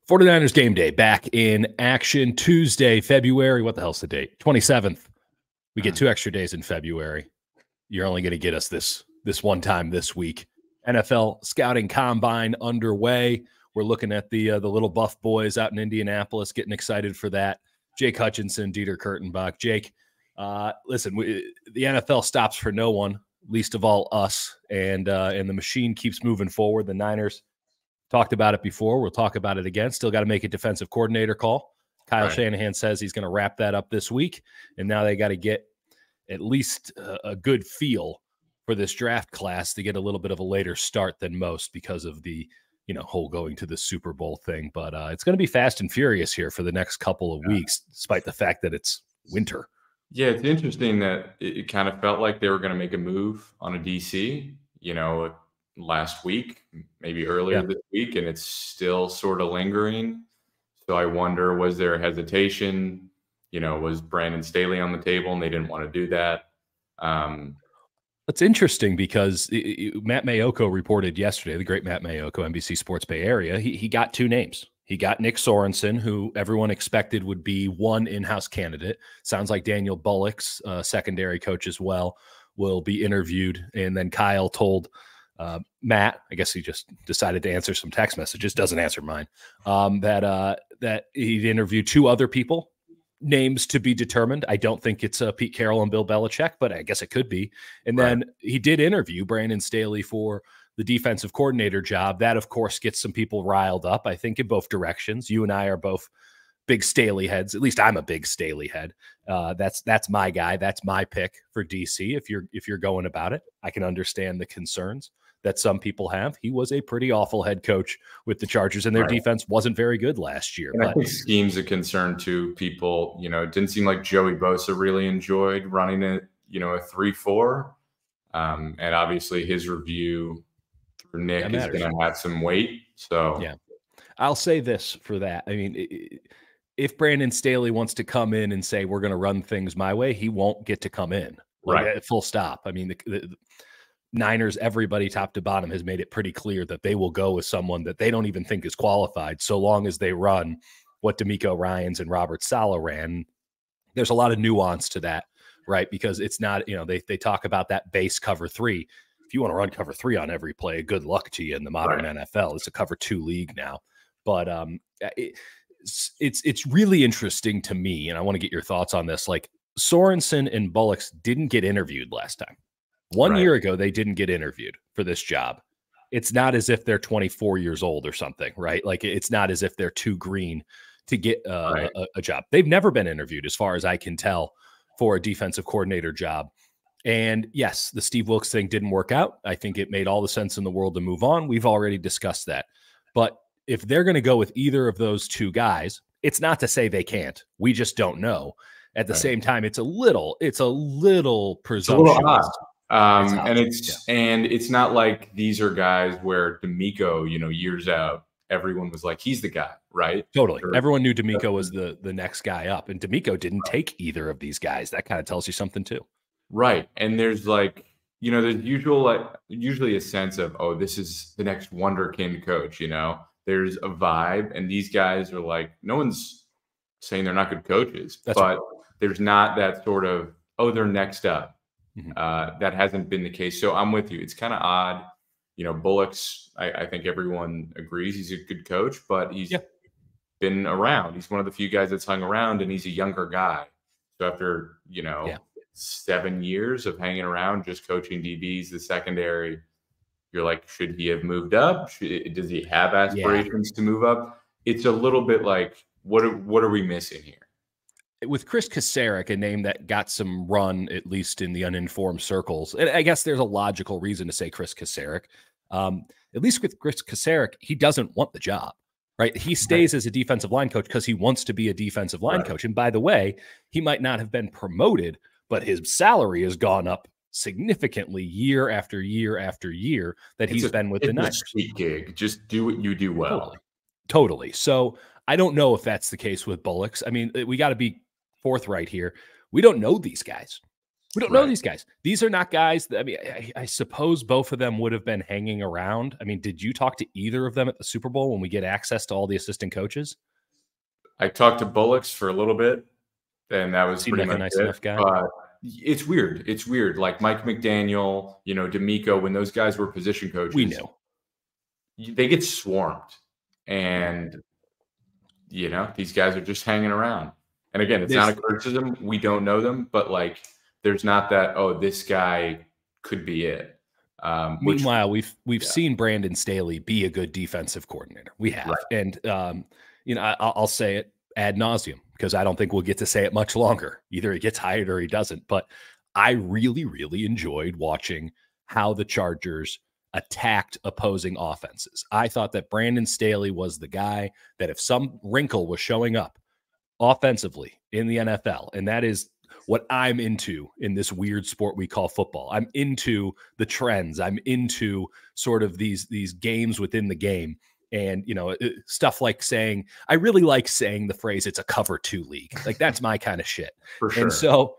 49ers game day back in action Tuesday, February. What the hell's the date? 27th. We get 2 extra days in February. You're only going to get us this one time this week. NFL scouting combine underway. We're looking at the little buff boys out in Indianapolis, getting excited for that. Jake Hutchinson, Dieter Kurtenbach. Jake, listen, the NFL stops for no one, least of all us, and the machine keeps moving forward. The Niners talked about it before. We'll talk about it again. Still got to make a defensive coordinator call. Kyle Shanahan says he's going to wrap that up this week, and now they got to get at least a good feel for this draft class to get a little bit of a later start than most because of the whole going to the Super Bowl thing. But it's going to be fast and furious here for the next couple of weeks, despite the fact that it's winter. Yeah, it's interesting that it kind of felt like they were going to make a move on a DC, last week, maybe earlier this week, and it's still sort of lingering. So I wonder, was there a hesitation? Was Brandon Staley on the table and they didn't want to do that? It's interesting because Matt Mayoko reported yesterday, the great Matt Mayoko, NBC Sports Bay Area, he got 2 names. He got Nick Sorensen, who everyone expected would be one in-house candidate. Sounds like Daniel Bullock's secondary coach as well will be interviewed. And then Kyle told Matt, I guess he just decided to answer some text messages, doesn't answer mine, that he'd interviewed 2 other people, names to be determined. I don't think it's Pete Carroll and Bill Belichick, but I guess it could be. And then he did interview Brandon Staley for the defensive coordinator job. That, of course, gets some people riled up, I think, in both directions. You and I are both big Staley heads. At least I'm a big Staley head. That's my guy. That's my pick for DC. If you're going about it, I can understand the concerns that some people have. He was a pretty awful head coach with the Chargers, and their defense wasn't very good last year. And I think scheme's a concern to people. It didn't seem like Joey Bosa really enjoyed running it, a 3-4. And obviously his review through Nick is going to have some weight. So yeah, I'll say this for that. I mean, if Brandon Staley wants to come in and say, we're going to run things my way, he won't get to come in. Full stop. I mean, the Niners, everybody top to bottom has made it pretty clear that they will go with someone that they don't even think is qualified, so long as they run what DeMeco Ryans and Robert Saleh ran. There's a lot of nuance to that, right? Because it's not, they talk about that base cover 3. If you want to run cover 3 on every play, good luck to you in the modern NFL. It's a cover 2 league now. But it's really interesting to me, and I want to get your thoughts on this. Like, Sorensen and Bullocks didn't get interviewed last time. 1 year ago, they didn't get interviewed for this job. It's not as if they're 24 years old or something, right? Like, it's not as if they're too green to get a job. They've never been interviewed, as far as I can tell, for a defensive coordinator job. And yes, the Steve Wilks thing didn't work out. I think it made all the sense in the world to move on. We've already discussed that. But if they're going to go with either of those 2 guys, it's not to say they can't. We just don't know. At the same time, it's a little presumptuous. It's a little odd. And it's not like these are guys where DeMeco, years out, everyone was like, he's the guy, right? Totally. Everyone knew DeMeco was the next guy up, and DeMeco didn't take either of these guys. That kind of tells you something too. Right. And there's there's usually a sense of, oh, this is the next wonderkind coach, There's a vibe, and these guys are like, no one's saying they're not good coaches, there's not that sort of, oh, they're next up. That hasn't been the case. So I'm with you. It's kind of odd. Bullocks, I think everyone agrees he's a good coach, but he's been around. He's one of the few guys that's hung around, and he's a younger guy. So after, 7 years of hanging around, just coaching DBs, the secondary, you're like, should he have moved up? Does he have aspirations to move up? It's a little bit like, what are we missing here? With Chris Kasarik, a name that got some run, at least in the uninformed circles, and I guess there's a logical reason to say Chris Kasarik. At least with Chris Kasarik, he doesn't want the job, right? He stays as a defensive line coach because he wants to be a defensive line coach. And by the way, he might not have been promoted, but his salary has gone up significantly year after year after year that he's been with the Niners. It's a gig. Just do what you do well. Totally. So I don't know if that's the case with Bullocks. I mean, we got to be forthright here. We don't know these guys. We don't know these guys. These are not guys that, I mean, I suppose both of them would have been hanging around. I mean, did you talk to either of them at the Super Bowl when we get access to all the assistant coaches? I talked to Bullocks for a little bit, and that was Seemed pretty like much a nice it. enough guy. But it's weird. It's weird. Like Mike McDaniel, you know, D'Amico, when those guys were position coaches, we knew they get swarmed. And, you know, these guys are just hanging around. And again, it's not a criticism. We don't know them, but like, there's not that, oh, this guy could be it. Meanwhile, we've seen Brandon Staley be a good defensive coordinator. We have. And, you know, I'll say it ad nauseum because I don't think we'll get to say it much longer. Either he gets hired or he doesn't. But I really, really enjoyed watching how the Chargers attacked opposing offenses. I thought that Brandon Staley was the guy that if some wrinkle was showing up offensively in the NFL, and that is what I'm into in this weird sport we call football. I'm into the trends. I'm into sort of these games within the game. And, you know, stuff like saying, I really like saying the phrase, it's a cover 2 league. Like that's my kind of shit. For sure. And so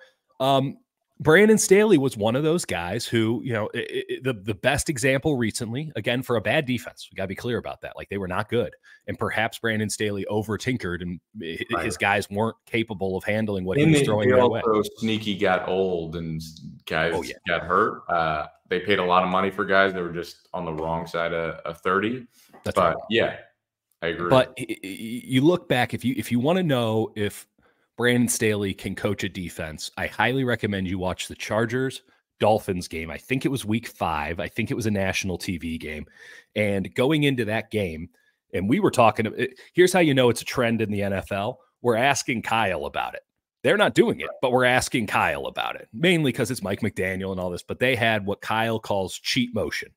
Brandon Staley was one of those guys who, you know, the best example recently, again, for a bad defense. We got to be clear about that. Like they were not good. And perhaps Brandon Staley over tinkered and his guys weren't capable of handling what he was throwing their way. Sneaky got old and guys got hurt. They paid a lot of money for guys that were just on the wrong side of 30. That's right. Yeah, I agree. But you look back, if you want to know if Brandon Staley can coach a defense, I highly recommend you watch the Chargers-Dolphins game. I think it was week 5. I think it was a national TV game. And going into that game, and we were talking, here's how you know it's a trend in the NFL. We're asking Kyle about it. They're not doing it, but we're asking Kyle about it, mainly because it's Mike McDaniel and all this. But they had what Kyle calls cheat motion,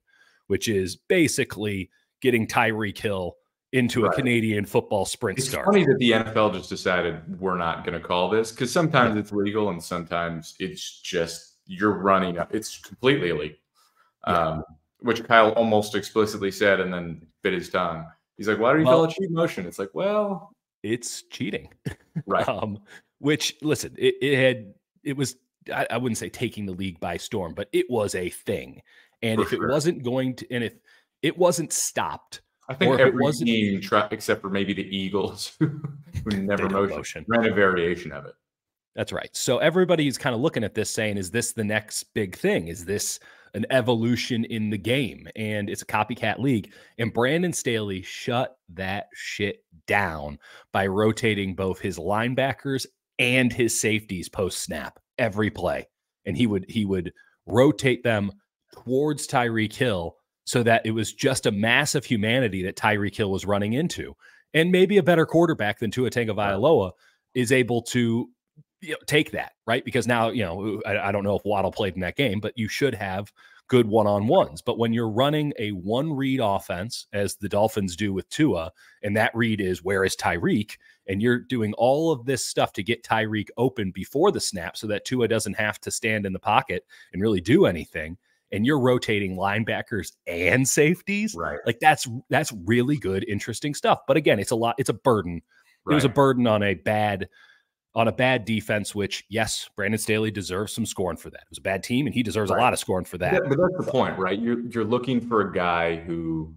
which is basically getting Tyreek Hill into a Canadian football sprint start. It's funny that the NFL just decided we're not going to call this because sometimes it's legal and sometimes it's just you're running up. It's completely illegal, which Kyle almost explicitly said and then bit his tongue. He's like, why do you call it cheat motion? It's like, well, it's cheating. Right. Which, listen, it was, I wouldn't say taking the league by storm, but it was a thing. And if it wasn't going to, and if it wasn't stopped, I think every team, except for maybe the Eagles, who never motion, ran a variation of it. That's right. So everybody's kind of looking at this saying, is this the next big thing? Is this an evolution in the game? And it's a copycat league. And Brandon Staley shut that shit down by rotating both his linebackers and his safeties post-snap every play. And he would rotate them towards Tyreek Hill so that it was just a mass of humanity that Tyreek Hill was running into. And maybe a better quarterback than Tua Tagovailoa is able to take that, right? Because now, I don't know if Waddle played in that game, but you should have good one-on-ones. But when you're running a one-read offense, as the Dolphins do with Tua, and that read is, where is Tyreek? And you're doing all of this stuff to get Tyreek open before the snap so that Tua doesn't have to stand in the pocket and really do anything. And you're rotating linebackers and safeties. Right. Like that's really good, interesting stuff. But again, it's a burden. Right. It was a burden on a bad defense, which, yes, Brandon Staley deserves some scorn for that. It was a bad team, and he deserves a lot of scorn for that. But that's the point, right? You're looking for a guy who,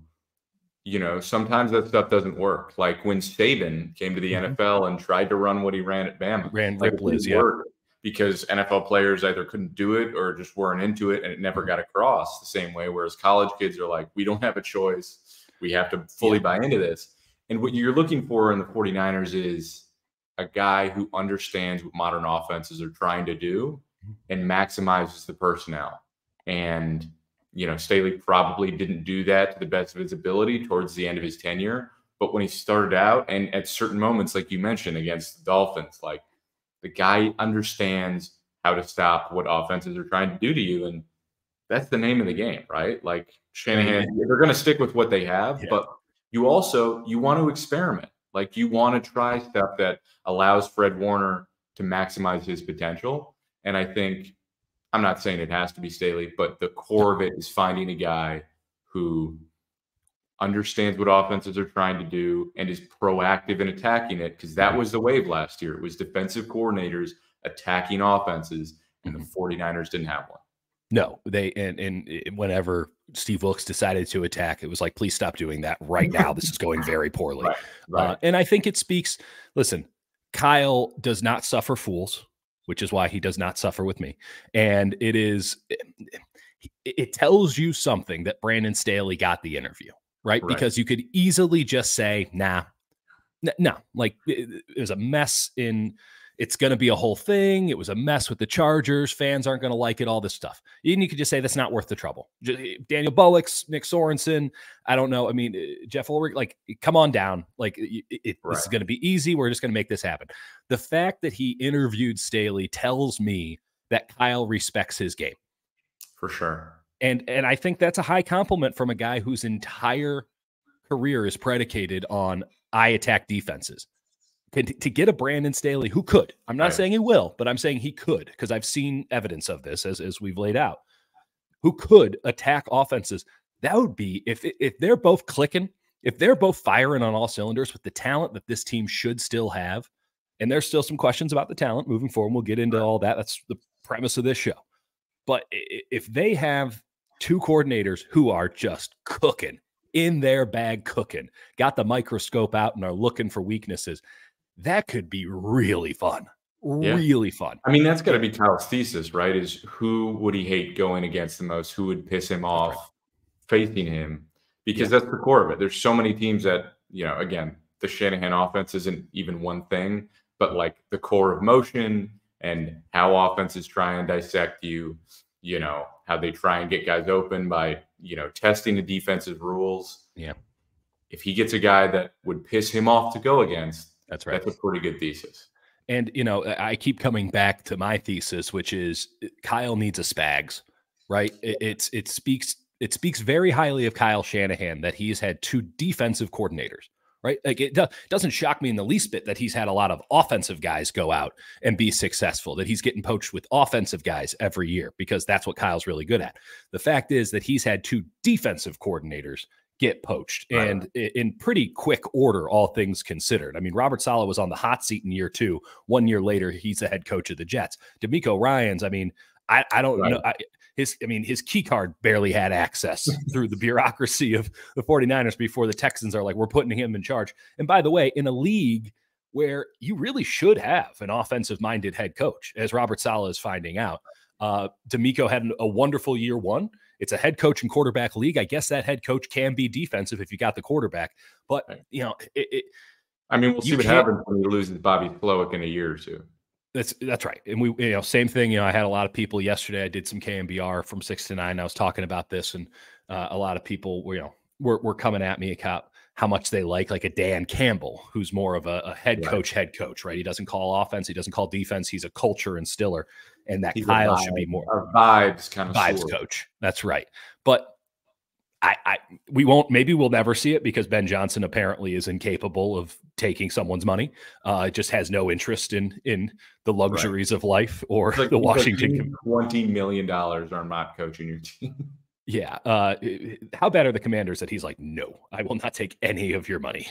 sometimes that stuff doesn't work. Like when Saban came to the NFL and tried to run what he ran at Bama. Ran like Liz, because NFL players either couldn't do it or just weren't into it, and it never got across the same way. Whereas college kids are like, we don't have a choice. We have to fully buy into this. And what you're looking for in the 49ers is a guy who understands what modern offenses are trying to do and maximizes the personnel. And, Staley probably didn't do that to the best of his ability towards the end of his tenure. But when he started out, and at certain moments, like you mentioned, against the Dolphins, like the guy understands how to stop what offenses are trying to do to you. And that's the name of the game, right? Like Shanahan, they're going to stick with what they have, but you want to experiment. Like you want to try stuff that allows Fred Warner to maximize his potential. And I think, I'm not saying it has to be Staley, but the core of it is finding a guy who understands what offenses are trying to do and is proactive in attacking it, because that was the wave last year. It was defensive coordinators attacking offenses, and the 49ers didn't have one. No, they and whenever Steve Wilkes decided to attack, it was like, please stop doing that right now. This is going very poorly. Right. And I think it speaks. Listen, Kyle does not suffer fools, which is why he does not suffer with me. And it tells you something that Brandon Staley got the interview, right? Because you could easily just say, nah, no, like it was a mess it's going to be a whole thing. It was a mess with the Chargers. Fans aren't going to like it, all this stuff. And you could just say that's not worth the trouble. Daniel Bullocks, Nick Sorensen, I don't know. I mean, Jeff Ulrich, like, come on down. Like, this is going to be easy. We're just going to make this happen. The fact that he interviewed Staley tells me that Kyle respects his game. For sure. And I think that's a high compliment from a guy whose entire career is predicated on I attack defenses. To get a Brandon Staley who could, I'm not saying he will, but I'm saying he could, because I've seen evidence of this as we've laid out, who could attack offenses. That would be, if they're both clicking, if they're both firing on all cylinders with the talent that this team should still have, and there's still some questions about the talent moving forward. We'll get into all that. That's the premise of this show. But if they have two coordinators who are just cooking, in their bag cooking, got the microscope out and are looking for weaknesses, that could be really fun. Really fun. I mean, that's got to be Kyle's thesis, right? Is who would he hate going against the most? Who would piss him off facing him? Because that's the core of it. There's so many teams that, again, the Shanahan offense isn't even one thing, but like the core of motion and how offenses try and dissect you, how they try and get guys open by, testing the defensive rules. Yeah. If he gets a guy that would piss him off to go against, that's right. That's a pretty good thesis. And, I keep coming back to my thesis, which is Kyle needs a Spags, right? It speaks very highly of Kyle Shanahan that he's had two defensive coordinators, right? Like it doesn't shock me in the least bit that he's had a lot of offensive guys go out and be successful, that he's getting poached with offensive guys every year, because that's what Kyle's really good at. The fact is that he's had two defensive coordinators get poached, and in pretty quick order, all things considered. I mean, Robert Saleh was on the hot seat in year 2. 1 year later, he's the head coach of the Jets. DeMeco Ryans, I mean, I don't know. His key card barely had access through the bureaucracy of the 49ers before the Texans are like, we're putting him in charge. And by the way, in a league where you really should have an offensive-minded head coach, as Robert Saleh is finding out, DeMeco had a wonderful year 1. It's a head coach and quarterback league. I guess that head coach can be defensive if you got the quarterback. But, we'll see what happens when he loses Bobby Slowick in a year or 2. That's right. And we, same thing, I had a lot of people yesterday. I did some KMBR from 6 to 9. I was talking about this, and a lot of people were coming at me about how much they like a Dan Campbell, who's more of a head coach, right? He doesn't call offense. He doesn't call defense. He's a culture instiller. And that Kyle should be more a vibes kind of vibes coach. That's right. But maybe we'll never see it, because Ben Johnson apparently is incapable of taking someone's money. Just has no interest in the luxuries of life or the Washington. $20 million are not coaching your team. Yeah. How bad are the Commanders that he's like, no, I will not take any of your money.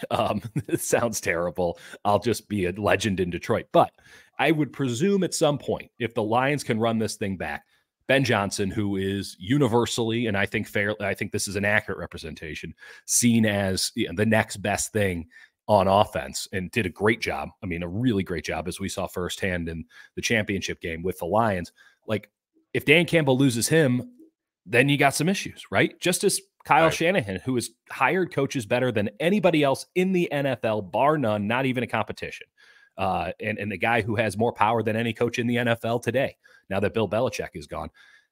It sounds terrible. I'll just be a legend in Detroit. But I would presume at some point, if the Lions can run this thing back, Ben Johnson, who is universally, and I think this is an accurate representation, seen as the next best thing on offense, and did a great job. I mean, a really great job, as we saw firsthand in the championship game with the Lions. Like, if Dan Campbell loses him, then you got some issues, right? Just as Kyle Shanahan, who has hired coaches better than anybody else in the NFL, bar none, not even a competition. And the guy who has more power than any coach in the NFL today, now that Bill Belichick is gone,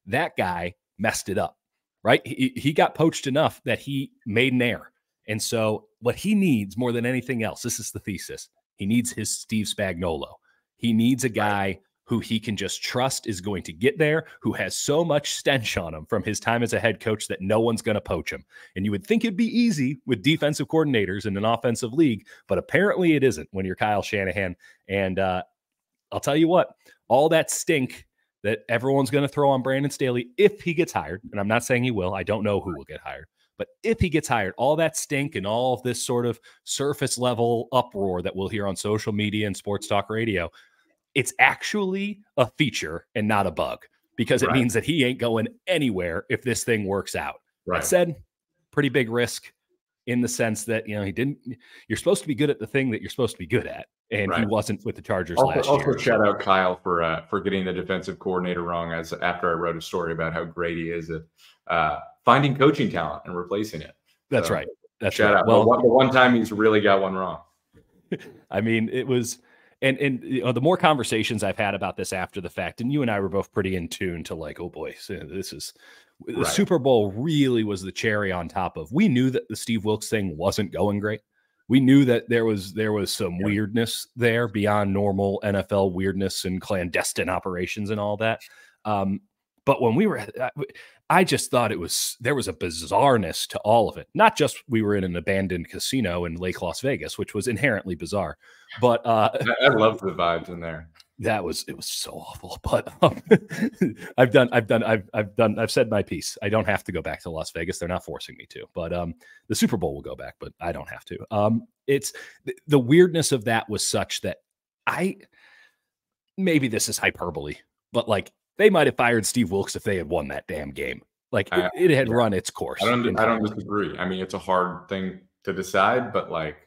that guy messed it up, right? He got poached enough that he made an error. And so what he needs more than anything else, this is the thesis, he needs his Steve Spagnuolo. He needs a guy who he can just trust is going to get there, who has so much stench on him from his time as a head coach that no one's going to poach him. And you would think it'd be easy with defensive coordinators in an offensive league, but apparently it isn't when you're Kyle Shanahan. And I'll tell you what, all that stink that everyone's going to throw on Brandon Staley if he gets hired, and I'm not saying he will, I don't know who will get hired, but if he gets hired, all that stink and all of this sort of surface level uproar that we'll hear on social media and sports talk radio, it's actually a feature and not a bug, because it means that he ain't going anywhere if this thing works out. That said, pretty big risk in the sense that, you're supposed to be good at the thing that you're supposed to be good at. And he wasn't with the Chargers last year. Also, shout out Kyle for getting the defensive coordinator wrong. After I wrote a story about how great he is at finding coaching talent and replacing it. That's right. That's shout out. Well, the one time he's really got one wrong. I mean, it was, and the more conversations I've had about this after the fact, and you and I were both pretty in tune to like, oh boy, this is the Super Bowl really was the cherry on top of. We knew that the Steve Wilks thing wasn't going great. We knew that there was some weirdness there beyond normal NFL weirdness and clandestine operations and all that. But when we were, I just thought there was a bizarreness to all of it. Not just we were in an abandoned casino in Lake Las Vegas, which was inherently bizarre, but I love the vibes in there. It was so awful. But I've said my piece. I don't have to go back to Las Vegas. They're not forcing me to. But the Super Bowl will go back, but I don't have to. It's the weirdness of that was such that maybe this is hyperbole, but like they might have fired Steve Wilks if they had won that damn game. Like it had run its course. I don't disagree. I mean, it's a hard thing to decide, but like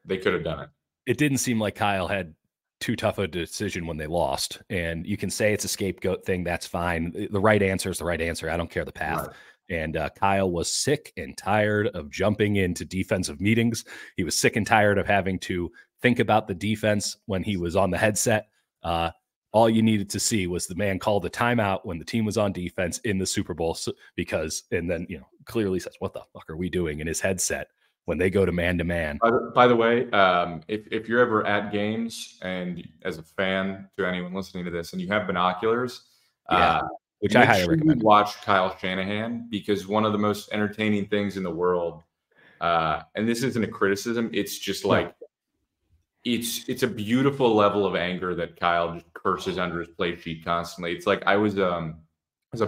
they could have done it. It didn't seem like Kyle had too tough a decision when they lost. And you can say it's a scapegoat thing. That's fine. The right answer is the right answer. I don't care the path. Right. And Kyle was sick and tired of jumping into defensive meetings. He was sick and tired of having to think about the defense when he was on the headset. All you needed to see was the man call the timeout when the team was on defense in the Super Bowl, and then clearly says, "What the fuck are we doing?" in his headset when they go to man-to-man. By the way, if you're ever at games and as a fan to anyone listening to this and you have binoculars, which I highly recommend, watch Kyle Shanahan, because one of the most entertaining things in the world, and this isn't a criticism, it's just like it's a beautiful level of anger that Kyle just curses under his play sheet constantly. It's like I was a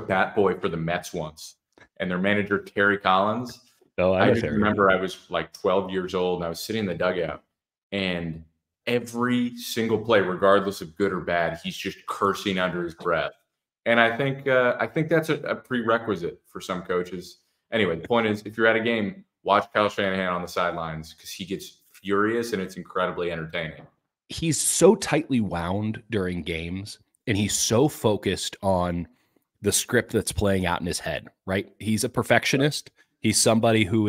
bat boy for the Mets once, and their manager Terry Collins. I just remember I was like 12 years old and I was sitting in the dugout, and every single play, regardless of good or bad, he's just cursing under his breath. And I think that's a prerequisite for some coaches. Anyway, the point is, if you're at a game, watch Kyle Shanahan on the sidelines, because he gets furious and it's incredibly entertaining. He's so tightly wound during games, and he's so focused on the script that's playing out in his head, right? He's a perfectionist. He's somebody who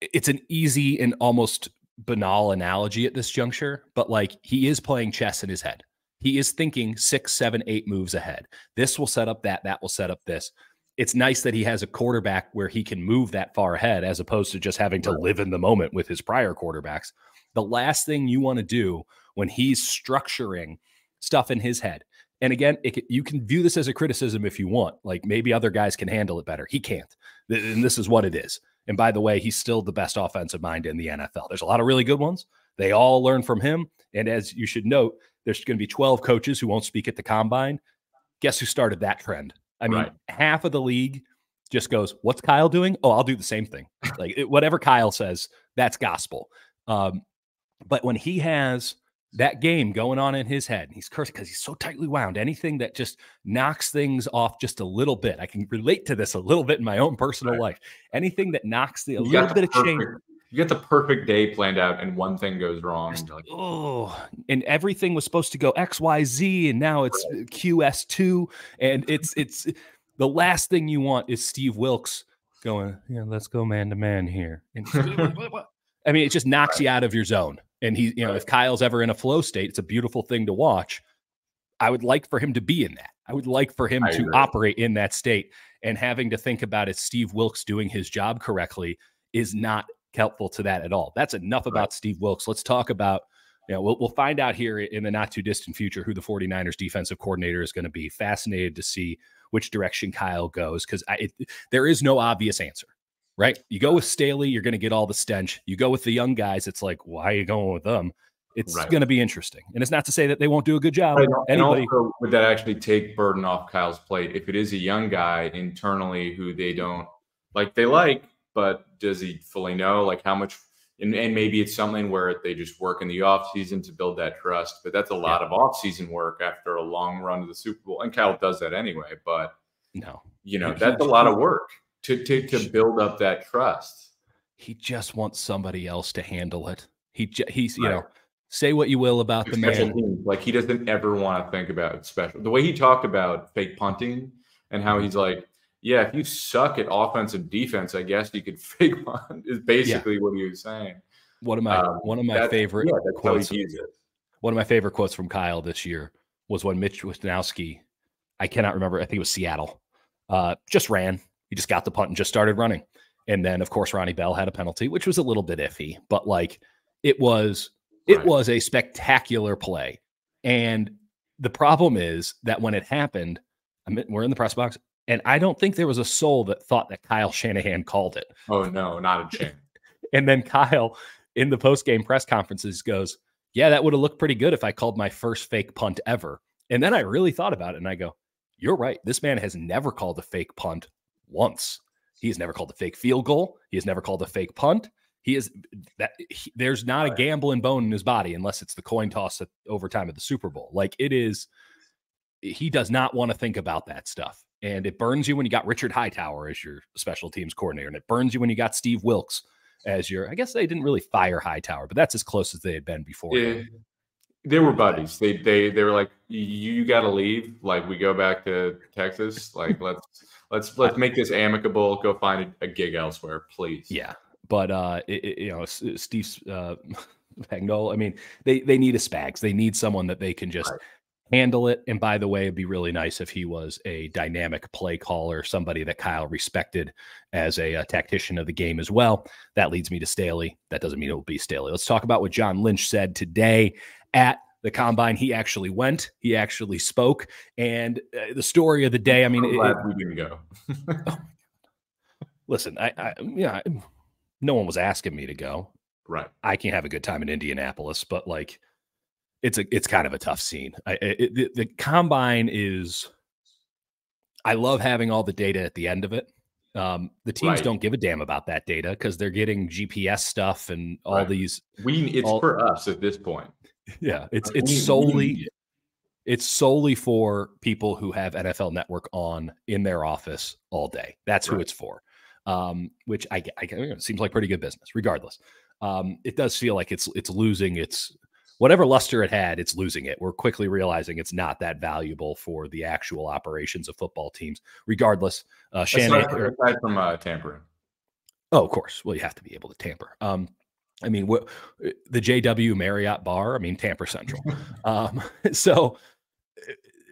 it's an easy and almost banal analogy at this juncture, but like he is playing chess in his head. He is thinking 6, 7, 8 moves ahead. This will set up that will set up this. It's nice that he has a quarterback where he can move that far ahead, as opposed to just having to live in the moment with his prior quarterbacks. The last thing you want to do when he's structuring stuff in his head, and again, you can view this as a criticism if you want. Like maybe other guys can handle it better. He can't. And this is what it is. And by the way, he's still the best offensive mind in the NFL. There's a lot of really good ones. They all learn from him. And as you should note, there's going to be 12 coaches who won't speak at the combine. Guess who started that trend? I mean, half of the league just goes, "What's Kyle doing? Oh, I'll do the same thing." Like whatever Kyle says, that's gospel. But when he has that game going on in his head, he's cursing because he's so tightly wound. Anything that just knocks things off just a little bit. I can relate to this a little bit in my own personal life. Anything that knocks a little bit of change. You get the perfect day planned out and one thing goes wrong. And like, and everything was supposed to go XYZ, and now it's QS2. And it's the last thing you want is Steve Wilks going, let's go man to man here. And I mean, it just knocks you out of your zone. And he, if Kyle's ever in a flow state, it's a beautiful thing to watch. I would like for him to be in that. I would like for him to operate in that state, and having to think about it, Steve Wilks doing his job correctly is not helpful to that at all. That's enough about Steve Wilks. Let's talk about, we'll find out here in the not too distant future who the 49ers defensive coordinator is going to be. Fascinated to see which direction Kyle goes, because there is no obvious answer, right? You go with Staley, you're going to get all the stench. You go with the young guys, it's like, why are you going with them? It's going to be interesting. And it's not to say that they won't do a good job. And also, would that actually take burden off Kyle's plate if it is a young guy internally who they don't like, but does he fully know like how much And maybe it's something where they just work in the offseason to build that trust. But that's a lot of offseason work after a long run to the Super Bowl. And Kyle does that anyway. But, no, that's a lot of work to build up that trust. He just wants somebody else to handle it. He's say what you will about the man. Teams. Like, he doesn't ever want to think about special. The way he talked about fake punting and how he's like, yeah, if you suck at offensive defense, I guess you could fake punt is basically what he was saying. One of my favorite quotes. One of my favorite quotes from Kyle this year was when Mitch Wisnowski, I cannot remember, I think it was Seattle, just ran. He just got the punt and just started running. And then, of course, Ronnie Bell had a penalty, which was a little bit iffy, but like it was a spectacular play. And the problem is that when it happened, we're in the press box, and I don't think there was a soul that thought that Kyle Shanahan called it. Oh, no, not a chance. And then Kyle, in the post-game press conferences, goes, yeah, that would have looked pretty good if I called my first fake punt ever. And then I really thought about it, and I go, you're right. This man has never called a fake punt once. He has never called a fake field goal. He has never called a fake punt. There's not a gambling bone in his body unless it's the coin toss at overtime of the Super Bowl. Like, it is, he does not want to think about that stuff. And it burns you when you got Richard Hightower as your special teams coordinator. And it burns you when you got Steve Wilkes as I guess they didn't really fire Hightower, but that's as close as they had been before. Yeah. They were buddies. They were like, you got to leave. Like, we go back to Texas. Like, let's make this amicable. Go find a gig elsewhere, please. Yeah. But, Steve Spagnuolo, I mean, they need a Spags. They need someone that they can just handle it. And by the way, it'd be really nice if he was a dynamic play caller, somebody that Kyle respected as a tactician of the game as well. That leads me to Staley. That doesn't mean it will be Staley. Let's talk about what John Lynch said today at the Combine. He actually went. He actually spoke. And the story of the day, I mean, I'm glad we didn't go. Listen, no one was asking me to go. Right. I can have a good time in Indianapolis, but like, it's kind of a tough scene. The Combine is, I love having all the data at the end of it. The teams don't give a damn about that data because they're getting GPS stuff and all these. For us at this point. Yeah, it's solely for people who have NFL Network on in their office all day. That's who it's for. Which it seems like pretty good business. Regardless, it does feel like it's losing its whatever luster it had. It's losing it. We're quickly realizing it's not that valuable for the actual operations of football teams. Regardless, aside from tampering. Oh, of course. Well, you have to be able to tamper. I mean, the JW Marriott bar, I mean, Tamper Central. So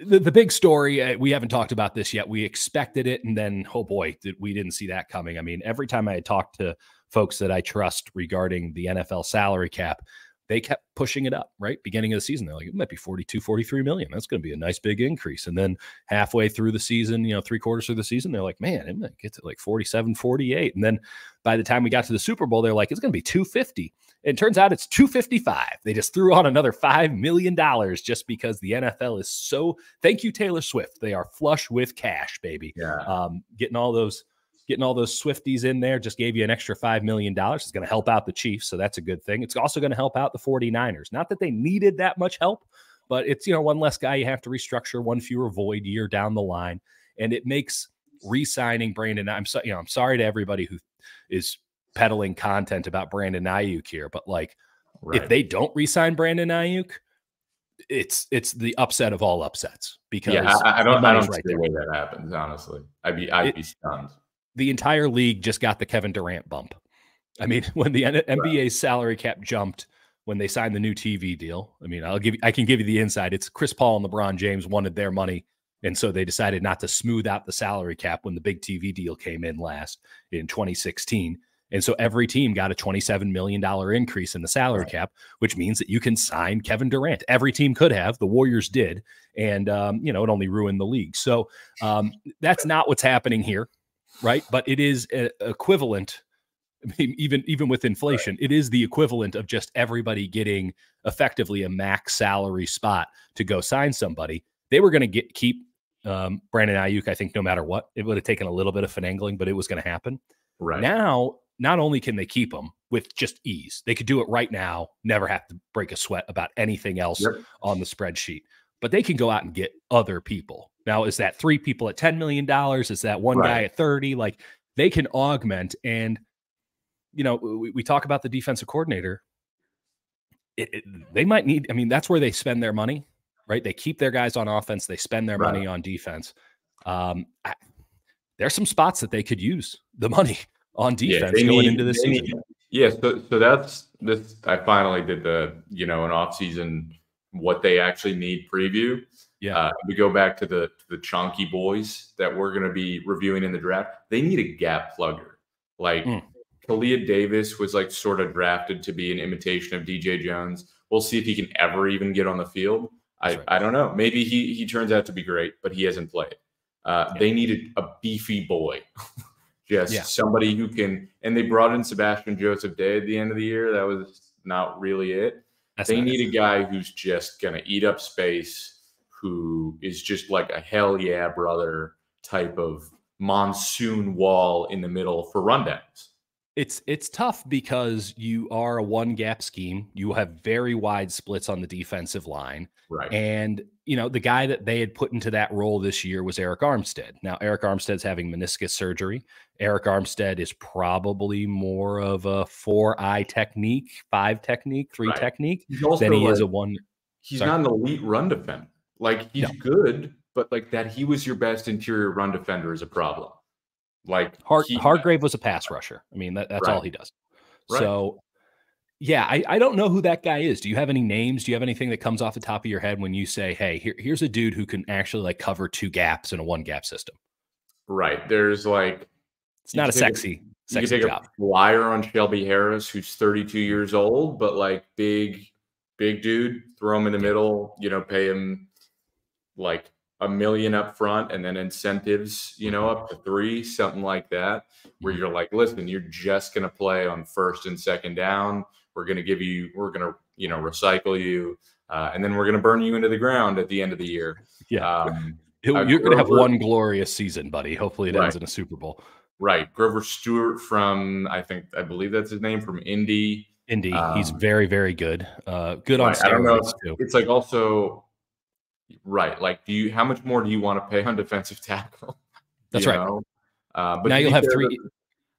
the big story, we haven't talked about this yet. We expected it. And then, oh boy, we didn't see that coming. I mean, every time I had talked to folks that I trust regarding the NFL salary cap, they kept pushing it up, right? Beginning of the season, they're like, it might be 42, 43 million. That's going to be a nice big increase. And then halfway through the season, 3/4 through the season, they're like, man, it might get to like 47, 48. And then by the time we got to the Super Bowl, they're like, it's going to be 250. And it turns out it's 255. They just threw on another $5 million just because the NFL is so, thank you, Taylor Swift. They are flush with cash, baby. Yeah. Getting all those Swifties in there just gave you an extra $5 million. It's going to help out the Chiefs, so that's a good thing. It's also going to help out the 49ers. Not that they needed that much help, but it's, one less guy you have to restructure, one fewer void year down the line, and it makes re-signing Brandon. I'm sorry to everybody who is peddling content about Brandon Ayuk here, but like, if they don't re-sign Brandon Ayuk, it's the upset of all upsets because I don't see the way that happens. Honestly, I'd be stunned. The entire league just got the Kevin Durant bump. I mean, when the NBA's salary cap jumped when they signed the new TV deal, I mean, I can give you the inside. It's Chris Paul and LeBron James wanted their money, and so they decided not to smooth out the salary cap when the big TV deal came in last in 2016. And so every team got a $27 million increase in the salary cap, which means that you can sign Kevin Durant. Every team could have. The Warriors did, and it only ruined the league. So that's not what's happening here. Right. But it is equivalent, I mean, even with inflation, it is the equivalent of just everybody getting effectively a max salary spot to go sign somebody. They were going to keep Brandon Ayuk, I think, no matter what. It would have taken a little bit of finagling, but it was going to happen. Right. Now, not only can they keep him with just ease, they could do it right now, never have to break a sweat about anything else on the spreadsheet, but they can go out and get other people. Now, is that 3 people at $10 million? Is that one guy at 30? Like, they can augment. And, you know, we talk about the defensive coordinator. They might need, I mean, that's where they spend their money, right? They keep their guys on offense. They spend their money on defense. There's some spots that they could use the money on defense going into this season. So that's this. I finally did the, an offseason, what they actually need preview. We go back to the chunky boys that we're going to be reviewing in the draft. They need a gap plugger. Like Khalid Davis was like sort of drafted to be an imitation of DJ Jones. We'll see if he can ever even get on the field. I don't know. Maybe he turns out to be great, but he hasn't played. They needed a beefy boy, somebody who can. And they brought in Sebastian Joseph Day at the end of the year. That was not really it. They need a guy who's just going to eat up space, who is just like a hell yeah, brother type of monsoon wall in the middle for rundowns. It's tough because you are a one gap scheme. You have very wide splits on the defensive line. Right. And, the guy that they had put into that role this year was Eric Armstead. Now, Eric Armstead's having meniscus surgery. Eric Armstead is probably more of a 4-eye technique, 5 technique, 3 technique than he is a 1. He's not an elite run defender. Like, he's good, but like that he was your best interior run defender is a problem. Like Hargrave was a pass rusher. I mean, that's all he does. So, yeah, I don't know who that guy is. Do you have any names? Do you have anything that comes off the top of your head when you say, hey, here's a dude who can actually like cover 2 gaps in a 1-gap system? Right. There's like, it's not a sexy job. You can take a flyer on Shelby Harris, who's 32 years old, but like big dude, throw him in the middle, pay him like $1 million up front and then incentives, up to 3, something like that, where you're like, listen, you're just going to play on 1st and 2nd down. We're going to recycle you. And then we're going to burn you into the ground at the end of the year. Yeah. You're going to have one glorious season, buddy. Hopefully it ends in a Super Bowl. Right. Grover Stewart from, I believe that's his name, from Indy. He's very, very good. Good on steroids, I don't know. Too. It's like also, right. Like, how much more do you want to pay on defensive tackle? That's right. But now you'll have 3.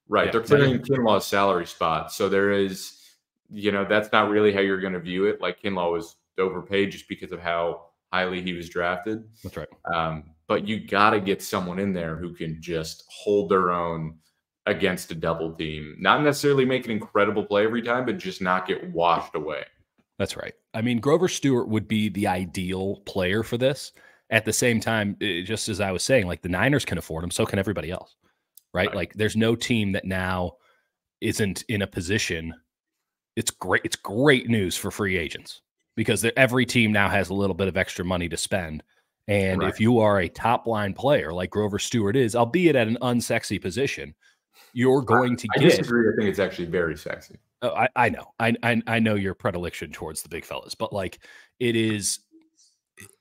Right. They're clearing Kinlaw's salary spot. So there is, that's not really how you're going to view it. Like, Kinlaw was overpaid just because of how highly he was drafted. That's right. But you got to get someone in there who can just hold their own against a double team. Not necessarily make an incredible play every time, but just not get washed away. That's right. I mean, Grover Stewart would be the ideal player for this. At the same time, just as I was saying, like, the Niners can afford him, so can everybody else, right? Like, there's no team that now isn't in a position. It's great. It's great news for free agents because every team now has a little bit of extra money to spend. And if you are a top line player like Grover Stewart is, albeit at an unsexy position, you're going to get. I disagree. I think it's actually very sexy. Oh, I know. I know your predilection towards the big fellas, but like, it is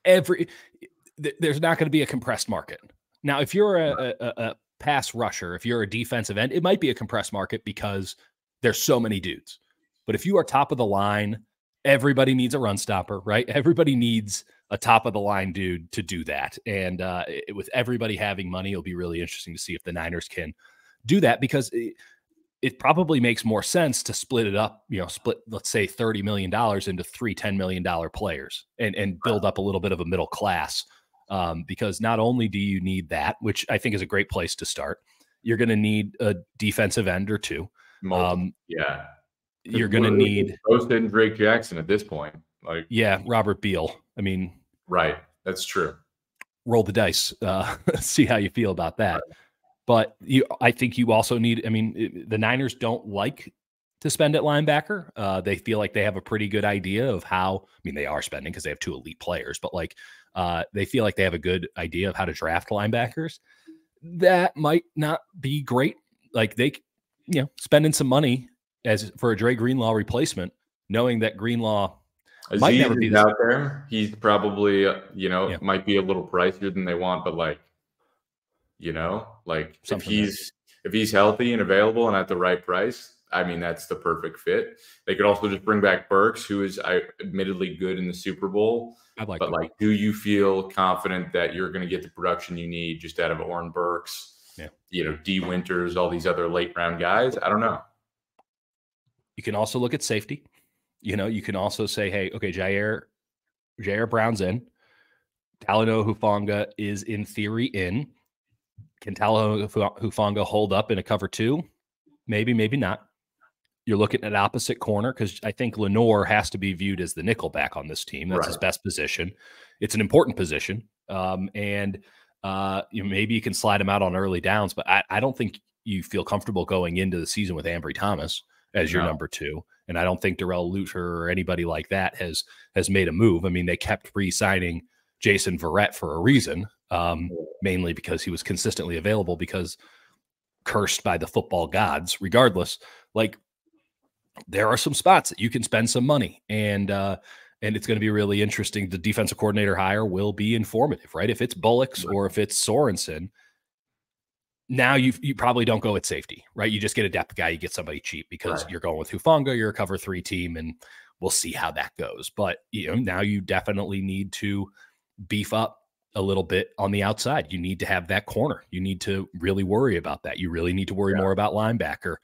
there's not going to be a compressed market. Now, if you're a pass rusher, if you're a defensive end, it might be a compressed market because there's so many dudes. But if you are top of the line, everybody needs a run stopper, right? Everybody needs a top of the line dude to do that. And with everybody having money, it'll be really interesting to see if the Niners can do that, because it probably makes more sense to split it up, split, let's say $30 million into 3 $10 million players and build up a little bit of a middle class. Because not only do you need that, which I think is a great place to start, you're going to need a defensive end or 2. You're going to need Bosa and Drake Jackson at this point. Robert Beal. I mean, right. That's true. Roll the dice. See how you feel about that. Right. But I think you also need, the Niners don't like to spend at linebacker. They feel like they have a pretty good idea of how, they are spending because they have 2 elite players, but they feel like they have a good idea of how to draft linebackers. That might not be great. Like, they, spending some money for a Dre Greenlaw replacement, knowing that Greenlaw might never be out there. He's probably, might be a little pricier than they want, but if if he's healthy and available and at the right price, I mean, that's the perfect fit. They could also just bring back Burks, who is admittedly good in the Super Bowl. But like, do you feel confident that you're going to get the production you need just out of Oren Burks, D Winters, all these other late round guys? I don't know. You can also look at safety. You can also say, hey, okay, Jair Brown's in. Talanoa Hufanga is in theory in. Can Talanoa Hufanga hold up in a cover 2? Maybe, maybe not. You're looking at opposite corner because I think Lenore has to be viewed as the nickelback on this team. That's his best position. It's an important position. Maybe you can slide him out on early downs, but I don't think you feel comfortable going into the season with Ambry Thomas as your number 2. And I don't think Darrell Luter or anybody like that has made a move. I mean, they kept re-signing Jason Verrett for a reason, mainly because he was consistently available because cursed by the football gods. Regardless, like, there are some spots that you can spend some money, and it's going to be really interesting. The defensive coordinator hire will be informative, right? If it's Bullocks or if it's Sorensen, now you probably don't go at safety, right? You just get a depth guy, you get somebody cheap because you're going with Hufanga, you're a cover 3 team, and we'll see how that goes. But now you definitely need to beef up a little bit on the outside. You need to have that corner. You need to really worry about that. You really need to worry more about linebacker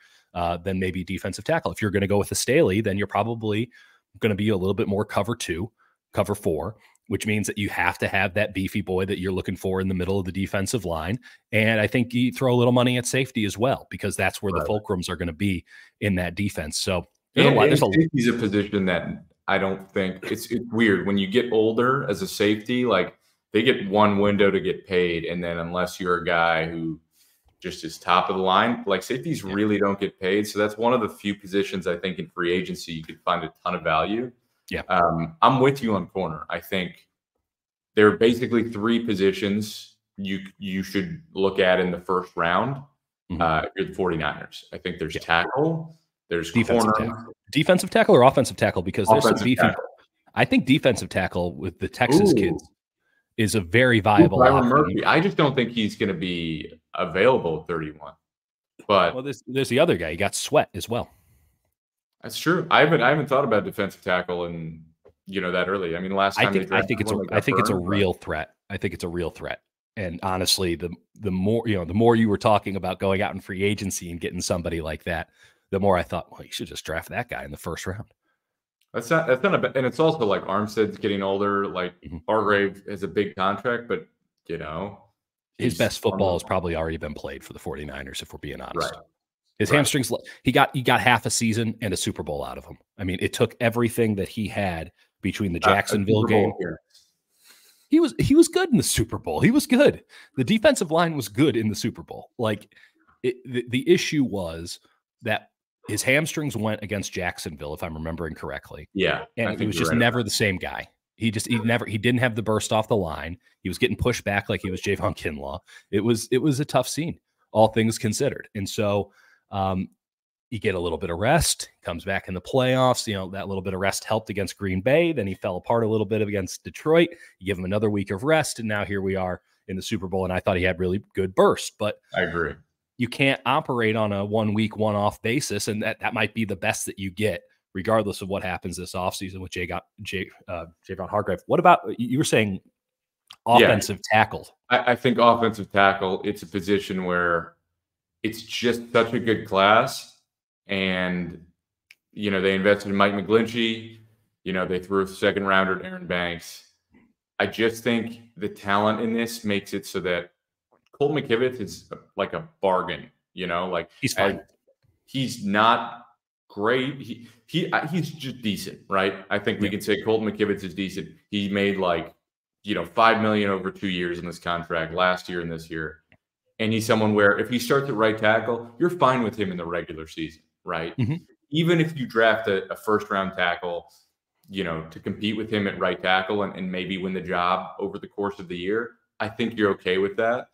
than maybe defensive tackle. If you're going to go with a Staley, then you're probably going to be a little bit more cover 2, cover 4, which means that you have to have that beefy boy that you're looking for in the middle of the defensive line. And I think you throw a little money at safety as well, because that's where the fulcrums are going to be in that defense. So safety's a position that I don't think it's weird when you get older as a safety, like they get one window to get paid. And then unless you're a guy who just is top of the line, like safeties really don't get paid. So that's one of the few positions I think in free agency you could find a ton of value. Yeah. I'm with you on corner. I think there are basically 3 positions you should look at in the first round. You're the 49ers. I think there's tackle, there's defensive tackle or offensive tackle, because there's some beefy. I think defensive tackle with the Texas kids is a very viable option. Murphy. I just don't think he's going to be available at 31. But there's the other guy. You got Sweat as well. That's true. I haven't thought about defensive tackle and that early. I mean, last time I think it's a real threat. I think it's a real threat. And honestly, the more you were talking about going out in free agency and getting somebody like that, the more I thought, well, you should just draft that guy in the first round. That's not and it's also like Armstead's getting older. Like Hargrave has a big contract, but his best football has probably already been played for the 49ers, if we're being honest. His hamstrings, he got half a season and a Super Bowl out of him. I mean, it took everything that he had between the Jacksonville game. He was good in the Super Bowl. He was good. The defensive line was good in the Super Bowl. Like the issue was that his hamstrings went against Jacksonville, if I'm remembering correctly. Yeah. And he was just never the same guy. He didn't have the burst off the line. He was getting pushed back like he was Javon Kinlaw. It was a tough scene, all things considered. And so you get a little bit of rest, comes back in the playoffs. That little bit of rest helped against Green Bay. Then he fell apart a little bit against Detroit. You give him another week of rest, and now here we are in the Super Bowl. And I thought he had really good bursts, but I agree. You can't operate on a 1 week, 1-off basis. And that might be the best that you get, regardless of what happens this offseason with Javon Hargrave. What about, you were saying offensive tackle? I think offensive tackle, it's a position where it's just such a good class. And, they invested in Mike McGlinchey. They threw a second rounder at Aaron Banks. I just think the talent in this makes it so that Colt McKivitz is like a bargain, he's fine. He's not great. He's just decent, right? I think we can say Colt McKivitz is decent. He made $5 million over 2 years in this contract, last year and this year. And he's someone where if he starts at right tackle, you're fine with him in the regular season, right? Even if you draft a first-round tackle, to compete with him at right tackle and maybe win the job over the course of the year, I think you're okay with that.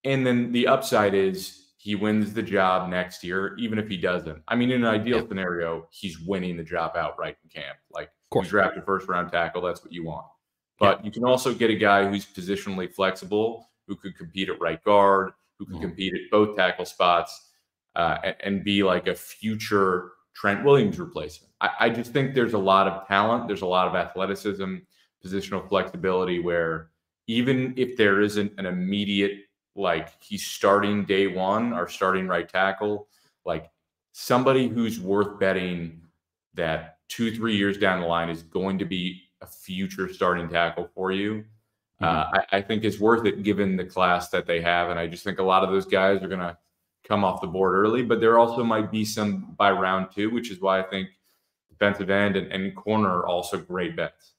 And then the upside is he wins the job next year, even if he doesn't. I mean, in an ideal scenario, he's winning the job outright in camp. Like, you draft a first-round tackle, that's what you want. But you can also get a guy who's positionally flexible, who could compete at right guard, who can compete at both tackle spots and be like a future Trent Williams replacement. I just think there's a lot of talent. There's a lot of athleticism, positional flexibility where even if there isn't an immediate, like he's starting day one or starting right tackle, like somebody who's worth betting that 2-3 years down the line is going to be a future starting tackle for you. I think it's worth it given the class that they have. And I just think a lot of those guys are going to come off the board early, but there also might be some by round 2, which is why I think defensive end and corner are also great bets.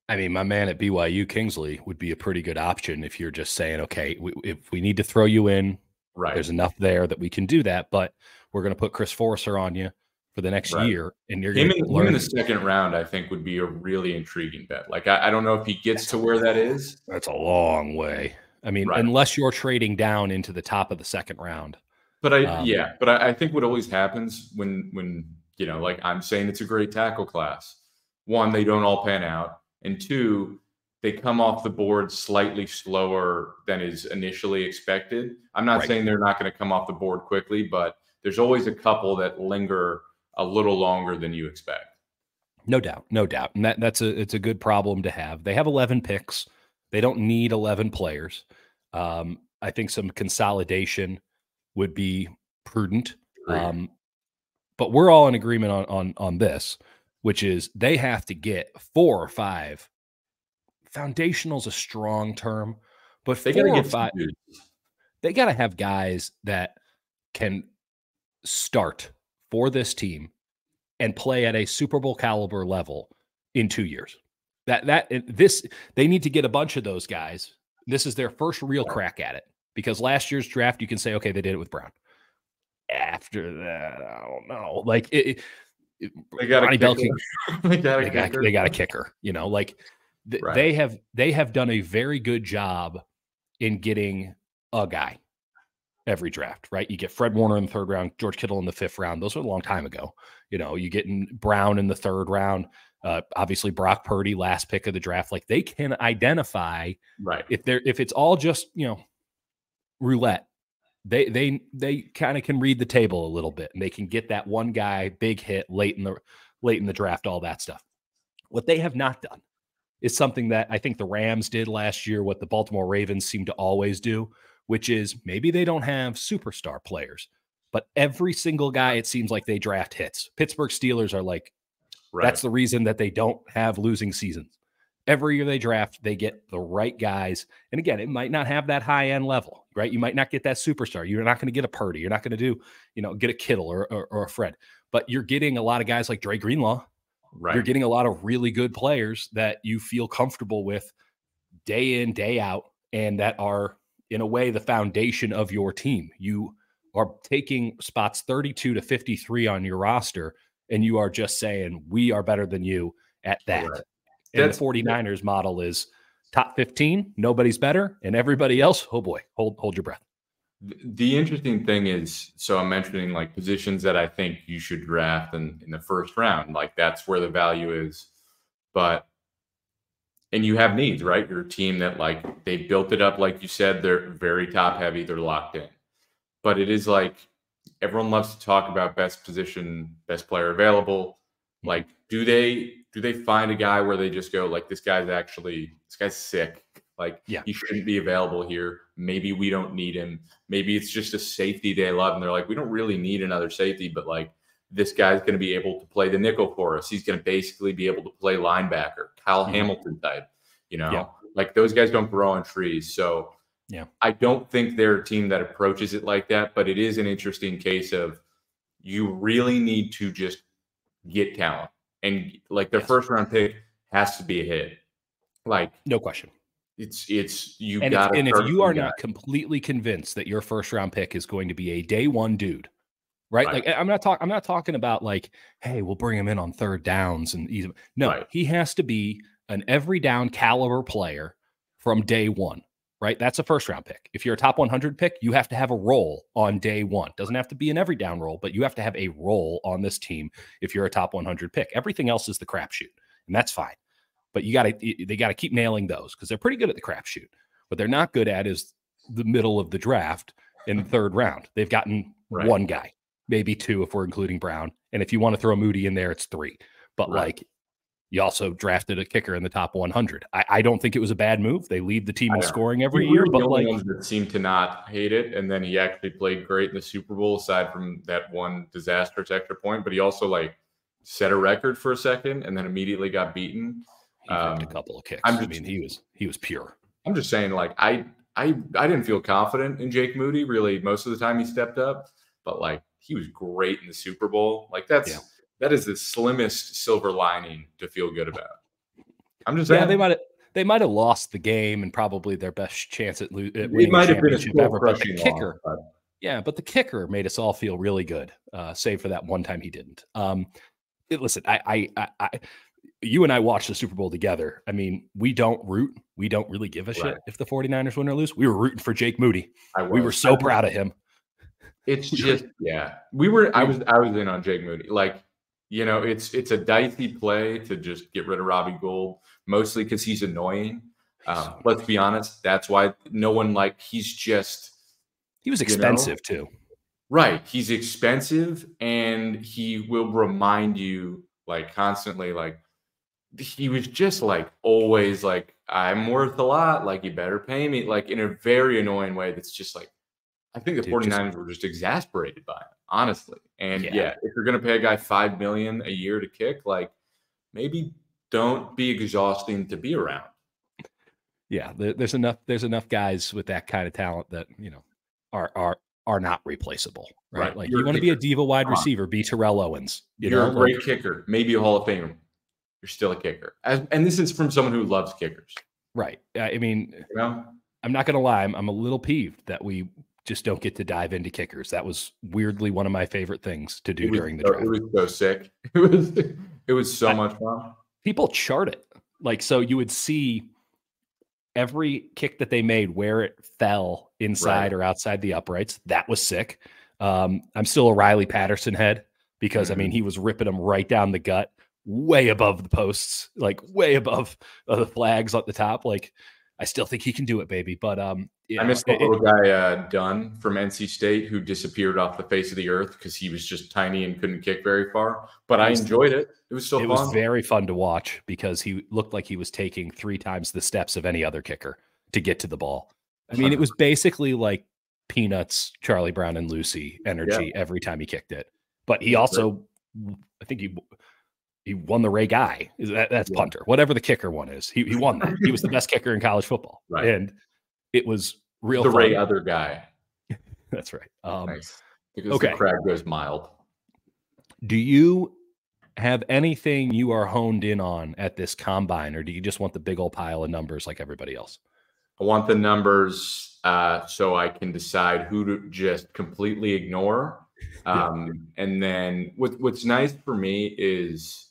I mean, my man at BYU, Kingsley, would be a pretty good option if you're just saying, okay, if we need to throw you in, right, there's enough there that we can do that, but we're going to put Chris Forcer on you for the next year, and you're going to learn. Him in the second round, I think, would be a really intriguing bet. Like, I don't know if he gets to where that is. That's a long way. I mean, unless you're trading down into the top of the second round. But I think what always happens when you know, like I'm saying, it's a great tackle class. One, they don't all pan out, and two, they come off the board slightly slower than is initially expected. I'm not saying they're not going to come off the board quickly, but there's always a couple that linger a little longer than you expect. No doubt, no doubt. And it's a good problem to have. They have 11 picks. They don't need 11 players. I think some consolidation would be prudent. But we're all in agreement on this, which is they have to get 4 or 5. Foundational is a strong term, but they got to get 5. They got to have guys that can start for this team and play at a Super Bowl caliber level in 2 years. They need to get a bunch of those guys. This is their first real crack at it, because last year's draft, you can say, okay, they did it with Brown. After that, I don't know. Like they got a kicker. You know, like they have done a very good job in getting a guy every draft, right? You get Fred Warner in the 3rd round, George Kittle in the 5th round. Those were a long time ago. You know, you get Brown in the 3rd round. Obviously Brock Purdy, last pick of the draft. Like they can identify if it's all just, you know, roulette. They kind of can read the table a little bit, and they can get that one guy, big hit late in the draft, all that stuff. What they have not done is something that I think the Rams did last year, what the Baltimore Ravens seem to always do, which is maybe they don't have superstar players, but every single guy, it seems like they draft hits. Pittsburgh Steelers are like, that's the reason that they don't have losing seasons. Every year they draft, they get the right guys. And again, it might not have that high end level, right? You might not get that superstar. You're not going to get a Purdy. You're not going to do, you know, get a Kittle or a Fred, but you're getting a lot of guys like Dre Greenlaw. You're getting a lot of really good players that you feel comfortable with day in, day out, and that are in a way the foundation of your team. You are taking spots 32 to 53 on your roster, and you are just saying, we are better than you at that. And the 49ers model is top 15, nobody's better, and everybody else, oh boy, hold your breath. The interesting thing is, so I'm mentioning like positions that I think you should draft in the 1st round. Like that's where the value is. And you have needs, right? You're a team that like they built it up. Like you said, they're very top heavy. They're locked in. But it is like everyone loves to talk about best position, best player available. Like, do they find a guy where they just go like, this guy's sick. Like, he shouldn't be available here. Maybe we don't need him. Maybe it's just a safety they love. And they're like, we don't really need another safety, but like this guy's going to be able to play the nickel for us. He's going to basically be able to play linebacker, Kyle Hamilton type, you know, like those guys don't grow on trees. So I don't think they're a team that approaches it like that, but it is an interesting case of you really need to just get talent. And like their 1st round pick has to be a hit. Like, no question. If you are not completely convinced that your 1st round pick is going to be a day one dude, right? Like I'm not talking about like, hey, we'll bring him in on 3rd downs and easy. No, he has to be an every down caliber player from day one, right? That's a 1st round pick. If you're a top 100 pick, you have to have a role on day one. Doesn't have to be an every down role, but you have to have a role on this team if you're a top 100 pick. Everything else is the crapshoot, and that's fine. But they got to keep nailing those because they're pretty good at the crapshoot. What they're not good at is the middle of the draft in the 3rd round. They've gotten one guy, maybe 2 if we're including Brown. And if you want to throw Moody in there, it's 3. But like, you also drafted a kicker in the top 100. I don't think it was a bad move. They lead the team in scoring every year. But the only ones that seem to not hate it. And then he actually played great in the Super Bowl, aside from that one disastrous extra point. But he also like set a record for a second and then immediately got beaten. He ripped a couple of kicks. I mean, he was pure. I'm just saying, like, I didn't feel confident in Jake Moody really most of the time he stepped up, but like he was great in the Super Bowl. Like that is the slimmest silver lining to feel good about. I'm just saying they might have lost the game and probably their best chance at winning a championship ever. But the kicker, but the kicker made us all feel really good, save for that one time he didn't. Listen, you and I watched the Super Bowl together. I mean, we don't really give a shit if the 49ers win or lose. We were rooting for Jake Moody. We were so proud of him. It's just, I was in on Jake Moody. Like, you know, it's a dicey play to just get rid of Robbie Gould, mostly because he's annoying. Let's be honest. That's why no one he was expensive too. Right. He's expensive and he will remind you constantly, he was just always I'm worth a lot. You better pay me, in a very annoying way. That's just I think the 49ers were just exasperated by it, honestly. And if you're going to pay a guy $5 million a year to kick, maybe don't be exhausting to be around. Yeah. There's enough guys with that kind of talent that, are not replaceable, right? You want to be a diva wide receiver, be Terrell Owens. You're a great kicker, maybe a Hall of Famer. You're still a kicker. And this is from someone who loves kickers. Right. I mean, I'm not going to lie. I'm a little peeved that we just don't get to dive into kickers. That was weirdly one of my favorite things to do during the draft. It was so sick. It was so much fun. People chart it. So you would see every kick that they made, where it fell inside or outside the uprights. That was sick. I'm still a Riley Patterson head because, I mean, he was ripping them right down the gut, way above the posts, way above the flags at the top. I still think he can do it, baby. But I missed the little guy Dunn from NC State who disappeared off the face of the earth because he was just tiny and couldn't kick very far. But I enjoyed it. It was fun. It was very fun to watch because he looked like he was taking 3 times the steps of any other kicker to get to the ball. I mean, it was basically like Peanuts, Charlie Brown and Lucy energy every time he kicked it. But he also, I think he won the Ray Guy. That's punter. Whatever the kicker one is, he won that. He was the best kicker in college football. Right. And it was real the fun. Ray other guy. That's right. Nice. Because the crowd goes mild. Do you have anything you are honed in on at this combine, or do you just want the big old pile of numbers like everybody else? I want the numbers so I can decide who to just completely ignore. And then what's nice for me is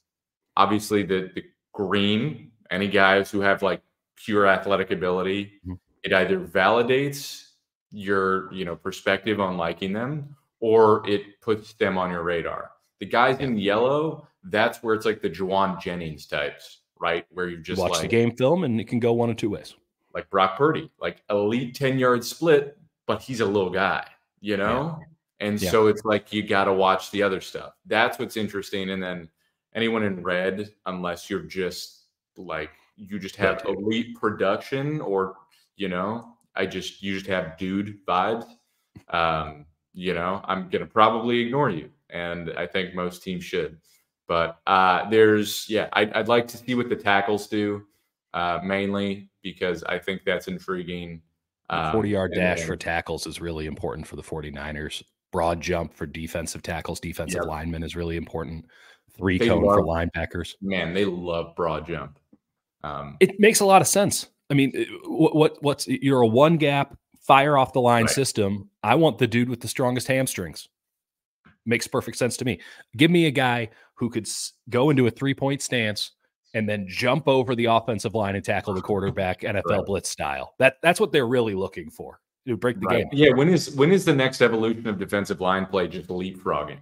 obviously the green, any guys who have pure athletic ability, it either validates your perspective on liking them or it puts them on your radar. The guys in yellow, that's where it's the Juwan Jennings types, right? Where you just watch the game film and it can go one of 2 ways. Like Brock Purdy, elite 10-yard split, but he's a little guy, And so it's you got to watch the other stuff. That's what's interesting. And then anyone in red, unless you're just you just have elite production or, you just have dude vibes. I'm going to probably ignore you. And I think most teams should. But I'd like to see what the tackles do, mainly because I think that's intriguing. 40-yard dash for tackles is really important for the 49ers. Broad jump for defensive tackles, defensive linemen is really important. 3-cone for linebackers. Man, they love broad jump. It makes a lot of sense. I mean, you're a one-gap, fire off the line system. I want the dude with the strongest hamstrings. Makes perfect sense to me. Give me a guy who could go into a 3-point stance and then jump over the offensive line and tackle the quarterback NFL blitz style. That's what they're really looking for. To break the game. Yeah, when is the next evolution of defensive line play just leapfrogging?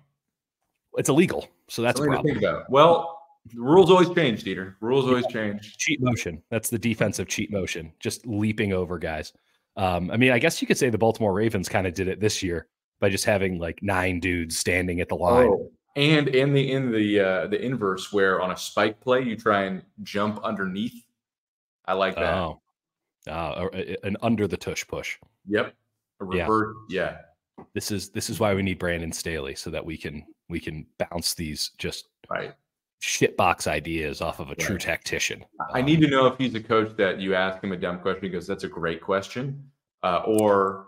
It's illegal, so that's a problem. Think about. Well, the rules always change, Dieter. Rules always change. Cheat motion. That's the defensive cheat motion. Just leaping over guys. I mean, I guess you could say the Baltimore Ravens kind of did it this year by just having like 9 dudes standing at the line. Oh, and in the inverse, where on a spike play you try and jump underneath. I like that. Oh, an under the tush push. Yep, a reverse. Yeah. This is why we need Brandon Staley, so that we can bounce these just right shitbox ideas off of a true tactician. I need to know if he's a coach that you ask him a dumb question because that's a great question, or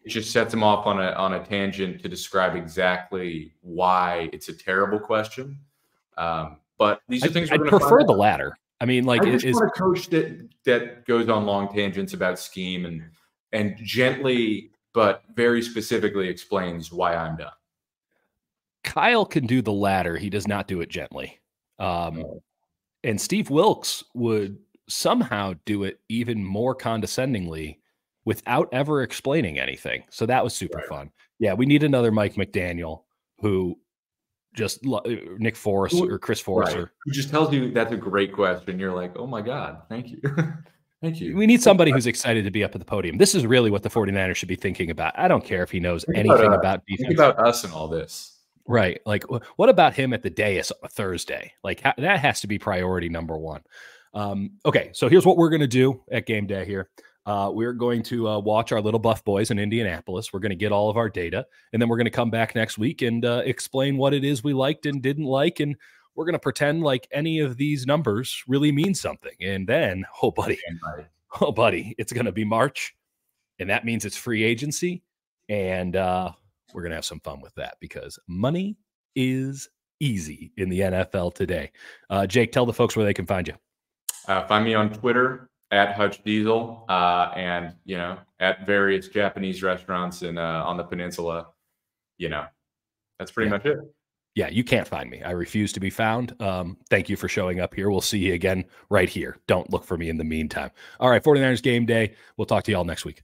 it just sets him off on a tangent to describe exactly why it's a terrible question. But these are things I prefer the latter. I mean, like, I just want a coach that goes on long tangents about scheme and gently but very specifically explains why I'm done. Kyle can do the latter. He does not do it gently. And Steve Wilkes would somehow do it even more condescendingly without ever explaining anything. So that was super fun. Yeah, we need another Mike McDaniel who just Nick Forrester or Chris Forrester. Who just tells you that's a great question. You're like, oh my God, thank you. Thank you. We need somebody who's excited to be up at the podium. This is really what the 49ers should be thinking about. I don't care if he knows anything about defense. Think about us and all this. Right. Like, what about him at the dais on a Thursday? Like, that has to be priority number one. Okay, so here's what we're going to do at game day here. We're going to watch our little buff boys in Indianapolis. We're going to get all of our data, and then we're going to come back next week and explain what it is we liked and didn't like, and we're going to pretend like any of these numbers really mean something. And then, oh, buddy, it's going to be March, and that means it's free agency, and we're going to have some fun with that because money is easy in the NFL today. Jake, tell the folks where they can find you. Find me on Twitter at Hutch Diesel, and at various Japanese restaurants and on the peninsula. That's pretty much it. Yeah, you can't find me. I refuse to be found. Thank you for showing up here. We'll see you again right here. Don't look for me in the meantime. All right, 49ers game day. We'll talk to you all next week.